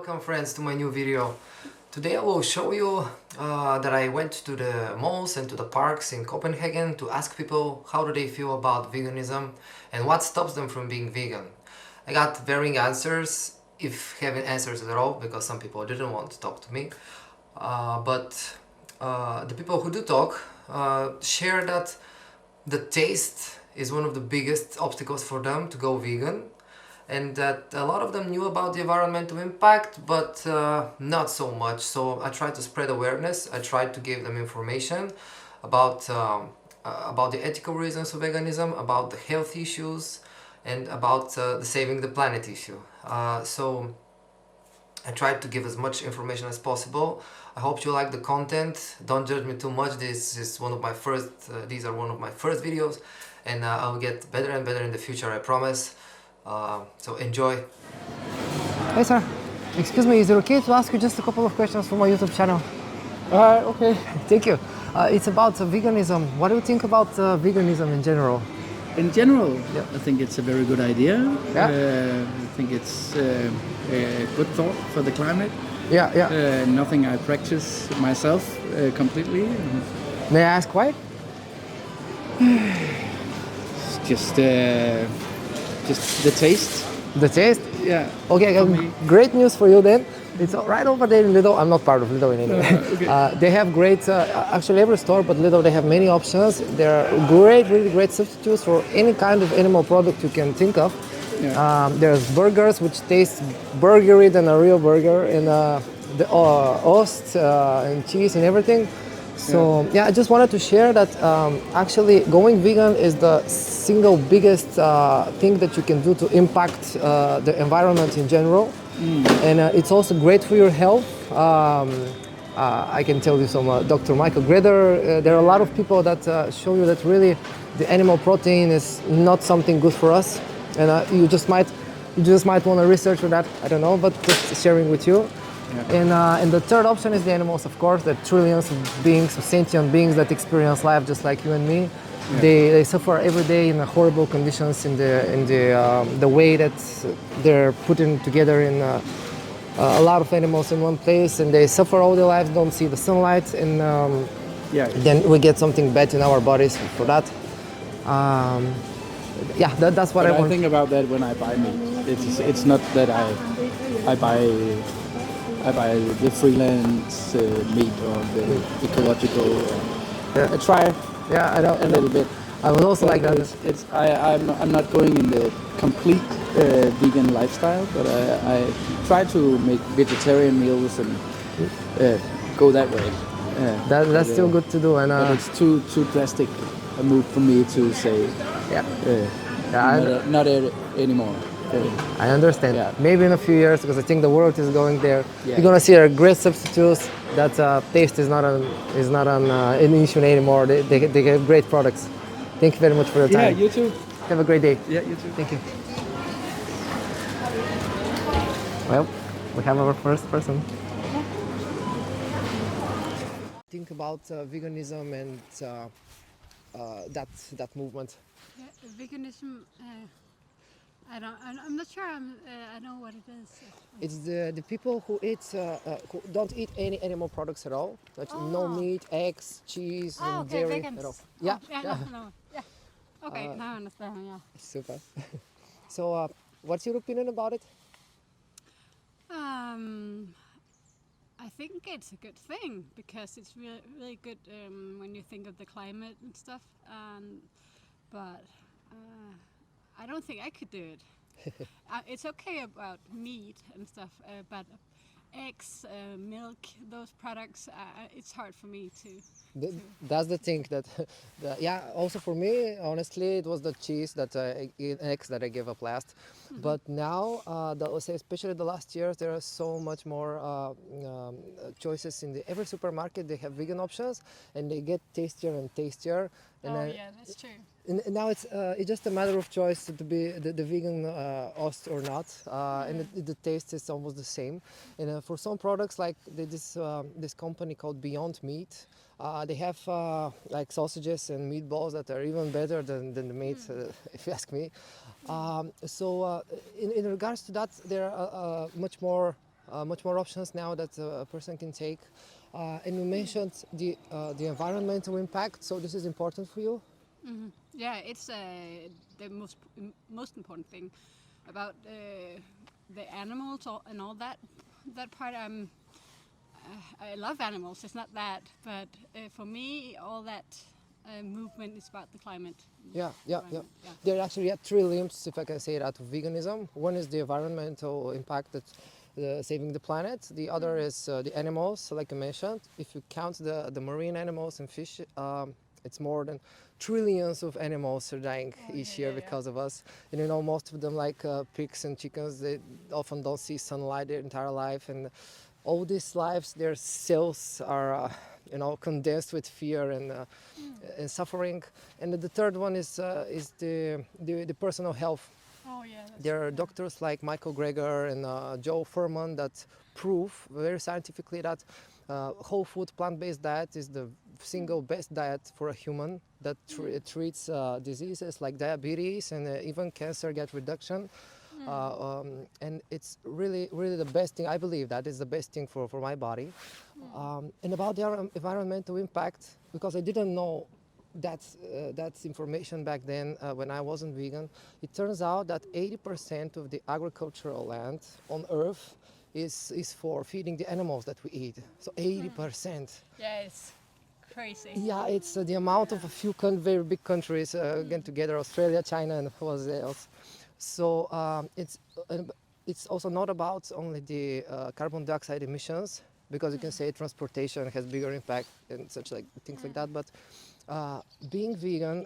Welcome friends to my new video. Today I will show you that I went to the malls and to the parks in Copenhagen to ask people how do they feel about veganism and what stops them from being vegan. I got varying answers, if having answers at all, because some people didn't want to talk to me. But the people who do talk share that the taste is one of the biggest obstacles for them to go vegan, and that a lot of them knew about the environmental impact, but not so much. So I tried to spread awareness. I tried to give them information about the ethical reasons of veganism, about the health issues, and about the saving the planet issue. So I tried to give as much information as possible. I hope you like the content. Don't judge me too much. These are one of my first videos, and I'll get better and better in the future, I promise. So enjoy. Hey sir, excuse me, is it okay to ask you just a couple of questions for my YouTube channel? Okay. Thank you. It's about veganism. What do you think about veganism in general? In general, Yeah. I think it's a very good idea. Yeah. I think it's a good thought for the climate. Yeah. Nothing I practice myself completely. May I ask why? It's just the taste. The taste? Yeah. Okay, For me. great news for you then. It's right over there in Lidl. I'm not part of Lidl in any way. Okay. They have great, actually every store, but Lidl, they have many options. There are great, really great substitutes for any kind of animal product you can think of. Yeah. There's burgers, which taste burgery than a real burger, and the ost and cheese and everything. So yeah, I just wanted to share that actually going vegan is the single biggest thing that you can do to impact the environment in general. And it's also great for your health. I can tell you some Dr. Michael Greder. There are a lot of people that show you that really the animal protein is not something good for us, and you just might want to research for that. I don't know, but just sharing with you. Yeah. And the third option is the animals, of course, the trillions of beings, of sentient beings that experience life just like you and me. Yeah. They suffer every day in horrible conditions in the way that they're putting together in a lot of animals in one place, and they suffer all their lives, don't see the sunlight, and then we get something bad in our bodies for that. That's what I think about that when I buy meat. It's not that I buy the freelance meat or the ecological. I try. Yeah, I know. A little bit. I would also like that. I'm not going in the complete vegan lifestyle, but I try to make vegetarian meals and go that way. That's still good to do, and but it's too drastic a move for me to say. Not anymore. I understand. Yeah. Maybe in a few years, because I think the world is going there. Yeah. You're gonna see a great substitutes. That taste is not an issue anymore. They have great products. Thank you very much for your time. Yeah, you too. Have a great day. Yeah, you too. Thank you. Well, we have our first person. Think about veganism and that movement. Yeah, veganism. I'm not sure. I know what it is. It's the people who who don't eat any animal products at all. Like no meat, eggs, cheese, and okay, dairy vegans. at all. Yeah. No. Yeah. Okay, now I understand. Yeah. Super. So, what's your opinion about it? I think it's a good thing because it's really good when you think of the climate and stuff. But I don't think I could do it. It's okay about meat and stuff, but eggs, milk, those products, it's hard for me to. That's the thing that, also for me, honestly, it was the cheese that eggs that I gave up last. Mm-hmm. But now, especially the last years, there are so much more choices in every supermarket. They have vegan options, and they get tastier and tastier. And that's true. And now it's just a matter of choice to be the vegan ost or not, and the taste is almost the same. And for some products, like this company called Beyond Meat, they have like sausages and meatballs that are even better than the meat, if you ask me. In regards to that, there are much more much more options now that a person can take. And you mentioned the environmental impact, so this is important for you? Yeah, it's the most important thing about the animals and all that. That part, I love animals. It's not that, but for me, all that movement is about the climate. Yeah. Yeah. There are actually three limbs, if I can say that, to veganism. One is the environmental impact that saving the planet. The other is the animals, like I mentioned. If you count the marine animals and fish, it's more than trillions of animals are dying each year because of us. And you know, most of them, like pigs and chickens, they often don't see sunlight their entire life, and all these lives, their cells are condensed with fear and suffering. And the third one is the personal health. Oh yeah. There are doctors like Michael Greger and Joe Furman that prove very scientifically that whole food plant-based diet is the single best diet for a human that treats diseases like diabetes and even cancer get reduction. And it's really the best thing. I believe that is the best thing for my body. And about the environmental impact, because I didn't know that information back then when I wasn't vegan, it turns out that 80% of the agricultural land on Earth is for feeding the animals that we eat. So 80%. Yeah, it's crazy. Yeah, it's the amount of a few very big countries getting together, Australia, China, and what else. So it's also not about only the carbon dioxide emissions, because you can say transportation has bigger impact and such like things like that. But being vegan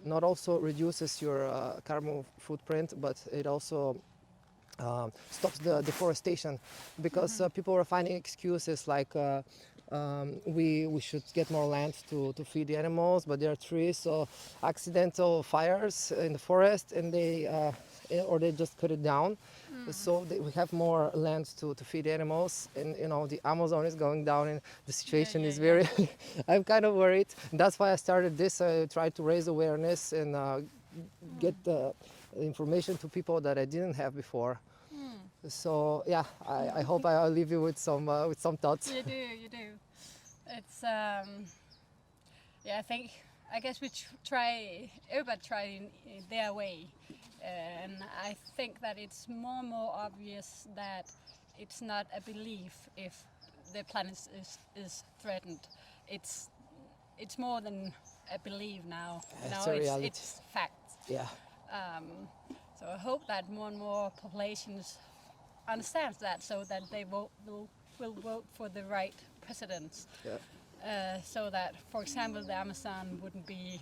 not also reduces your carbon footprint, but it also stops the deforestation, because people are finding excuses like we should get more land to feed the animals, but there are trees, so accidental fires in the forest, and or they just cut it down. So we have more land to feed the animals, and the Amazon is going down, and the situation is very I'm kind of worried. That's why I started this. I tried to raise awareness and get the information to people that I didn't have before. So yeah, I hope I'll leave you with some thoughts. You do. It's I guess everybody try in their way, and I think that it's more and more obvious that it's not a belief if the planet is threatened. It's more than a belief now. It's a reality. It's fact. Yeah. So I hope that more and more populations understands that, so that they will vote for the right presidents. Yeah. So that, for example, the Amazon wouldn't be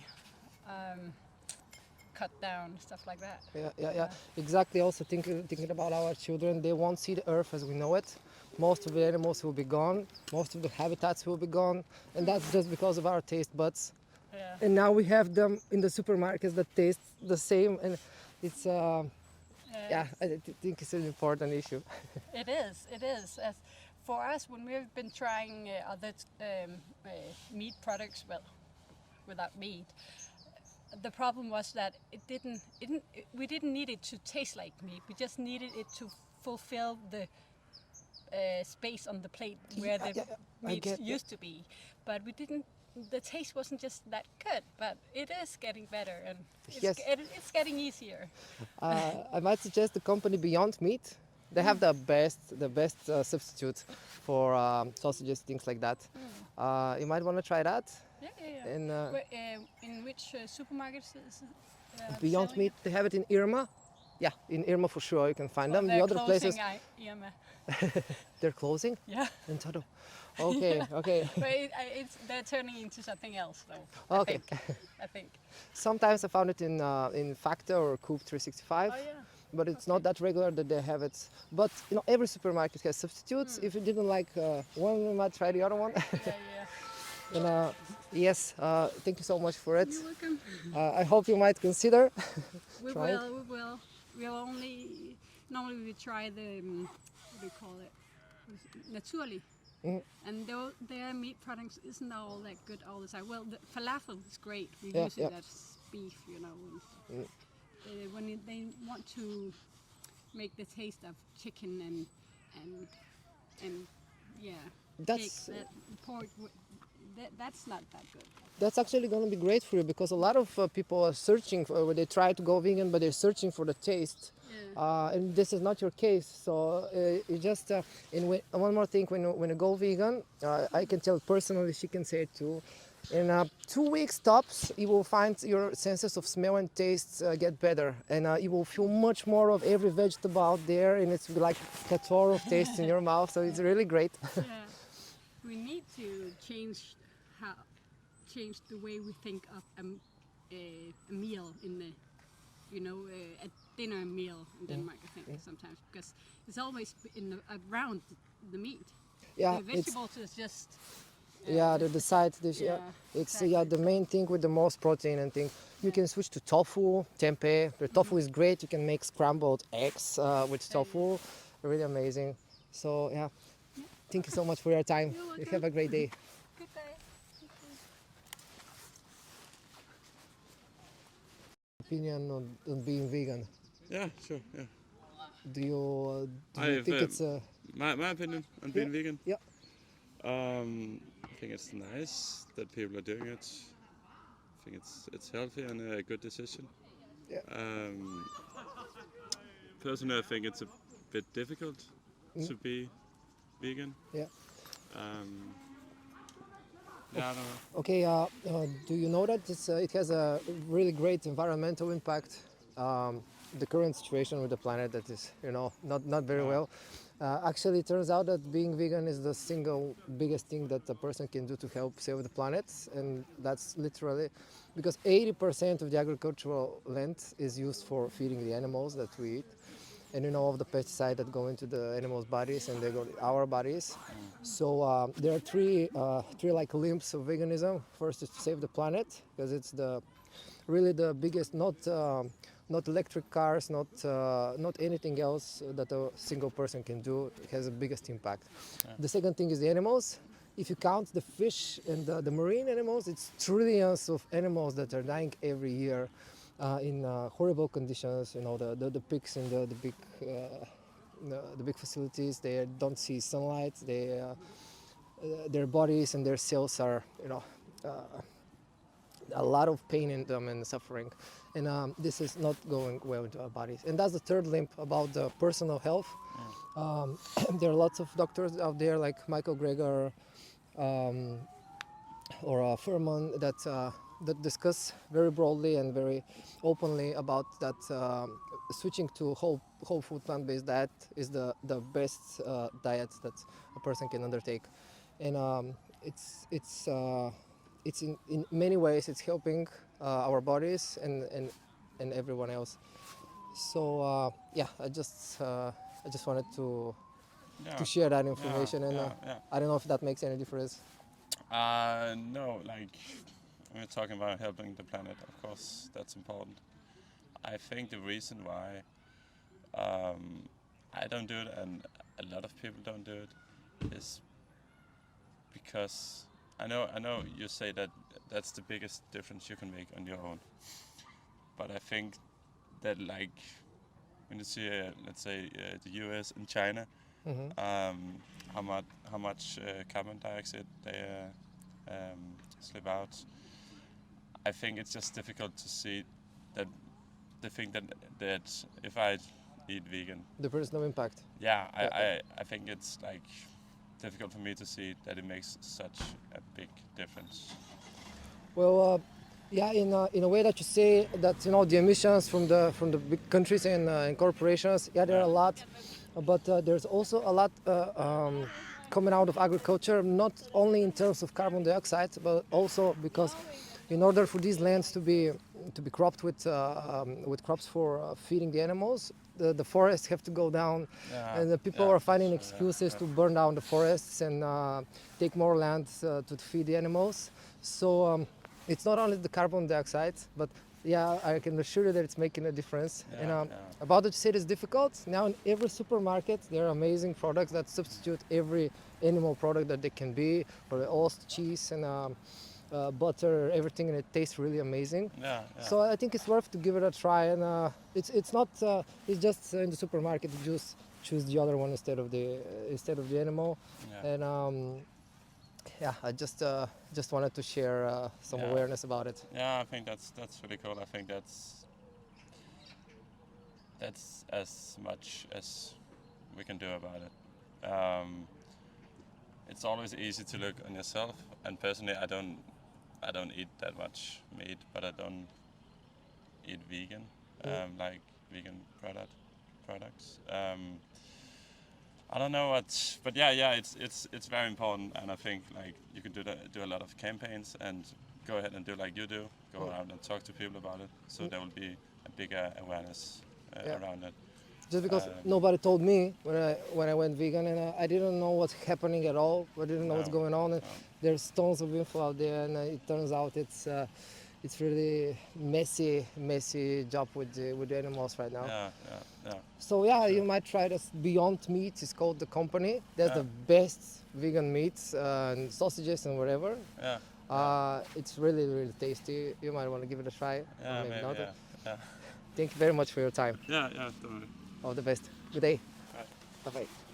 cut down, stuff like that. Yeah. Exactly. Also thinking about our children, they won't see the earth as we know it. Most of the animals will be gone. Most of the habitats will be gone, and that's just because of our taste buds. Yeah. And now we have them in the supermarkets that taste the same, and it's I think it's an important issue. It is. As for us, when we've been trying other meat products, well, without meat, the problem was that we didn't need it to taste like meat. We just needed it to fulfill the space on the plate where the meat used to be. But the taste wasn't just that good, but it is getting better, and it's getting easier. I might suggest the company Beyond Meat. They have the best substitute for sausages, things like that. You might want to try that. Yeah. And, in which supermarkets is Beyond Meat, they have it in Irma. Yeah, in Irma for sure you can find them. The other places, Irma. they're closing. Yeah. In total. Okay. But they're turning into something else, though. Okay. I think. Sometimes I found it in Factor or Coop 365. Oh yeah. But it's not that regular that they have it. But every supermarket has substitutes. If you didn't like one, you might try the other one. Yeah. And yes, thank you so much for it. You're welcome. I hope you might consider. We will. We'll normally we try the what do you call it? Naturally. And their meat products isn't all that good all the time. Well, the falafel is great. We use it as beef, and when they want to make the taste of chicken and and yeah, That's cake, that pork, that's not that good. that's actually going to be great for you because a lot of people are searching for, they try to go vegan, but they're searching for the taste. Yeah. And this is not your case. So it just, one more thing, when you go vegan, I can tell personally, she can say it too. In 2 weeks tops, you will find your senses of smell and taste get better, and you will feel much more of every vegetable out there, and it's like a tour of taste in your mouth. So it's really great. Yeah, we need to change the way we think of a meal in the, a dinner meal in Denmark. I think sometimes because it's always around the meat. Yeah, The vegetables is just. Yeah, the side dish. Yeah, it's the main thing with the most protein and thing. You can switch to tofu, tempeh. The tofu is great. You can make scrambled eggs with tofu. Really amazing. So yeah, thank you so much for your time. You're welcome. You have a great day. Good day. Opinion on being vegan. Yeah, sure. Yeah. Do you I've, think it's my opinion on being vegan. yeah. I think it's nice that people are doing it. I think it's healthy and a good decision. Yeah. Personally, I think it's a bit difficult to be vegan. Yeah. Yeah, I don't know. Okay, do you know that it has a really great environmental impact? The current situation with the planet that is, not very well. Actually, it turns out that being vegan is the single biggest thing that a person can do to help save the planet, and that's literally because 80% of the agricultural land is used for feeding the animals that we eat. And all of the pesticides that go into the animals' bodies and they go to our bodies. So there are three like limbs of veganism. First is to save the planet, because it's really the biggest, not electric cars, not anything else that a single person can do. It has the biggest impact. Yeah. The second thing is the animals. If you count the fish and the marine animals, it's trillions of animals that are dying every year. In horrible conditions, the pigs in the big facilities, they don't see sunlight. Their bodies and their cells are, a lot of pain in them and suffering, and this is not going well into our bodies. And that's the third limb about the personal health. There are lots of doctors out there like Michael Greger or Furman that discuss very broadly and very openly about that switching to whole food plant-based diet is the best diet that a person can undertake, and it's in many ways it's helping our bodies and everyone else. So yeah, I just wanted to share that information, and I don't know if that makes any difference. No, like when we're talking about helping the planet, of course that's important. I think the reason why I don't do it and a lot of people don't do it is because I know you say that that's the biggest difference you can make on your own, but I think that like when you see let's say the US and China, how much carbon dioxide they slip out. I think it's just difficult to see that the thing that if I eat vegan, There is no impact. yeah, I think it's like difficult for me to see that it makes such a big difference. Well, yeah, in a way that you say that the emissions from the big countries and corporations, yeah, there are a lot, but there's also a lot coming out of agriculture, not only in terms of carbon dioxide, but also because in order for these lands to be cropped with crops for feeding the animals, the forests have to go down, and the people are finding excuses to burn down the forests and take more land to feed the animals. So it's not only the carbon dioxide, but yeah, I can assure you that it's making a difference. About what you said is difficult. Now in every supermarket, there are amazing products that substitute every animal product that they can be, or oats, cheese, and butter, everything, and it tastes really amazing. So I think it's worth to give it a try, and it's not it's just in the supermarket you just choose the other one instead of the animal. Yeah. And yeah, I just wanted to share some Yeah. awareness about it. Yeah, I think that's really cool. I think that's as much as we can do about it. It's always easy to look on yourself, and personally, I don't eat that much meat, but I don't eat vegan, like vegan products. I don't know what, but yeah, it's very important, and I think like you can do a lot of campaigns and go ahead and do like you do, go out and talk to people about it, so there will be a bigger awareness Yeah. around it. Just because nobody told me when I went vegan, and I didn't know what's happening at all. I didn't know what's No. going on. And there's tons of info out there, and it turns out it's really messy job with the animals right now. Yeah. So yeah, you might try this Beyond Meat. It's called the company. That's Yeah. the best vegan meats and sausages and whatever. Yeah. It's really tasty. You might want to give it a try. Yeah. Or maybe not. Yeah. Thank you very much for your time. Yeah. Don't worry. All the best. Good day. Bye. Bye bye.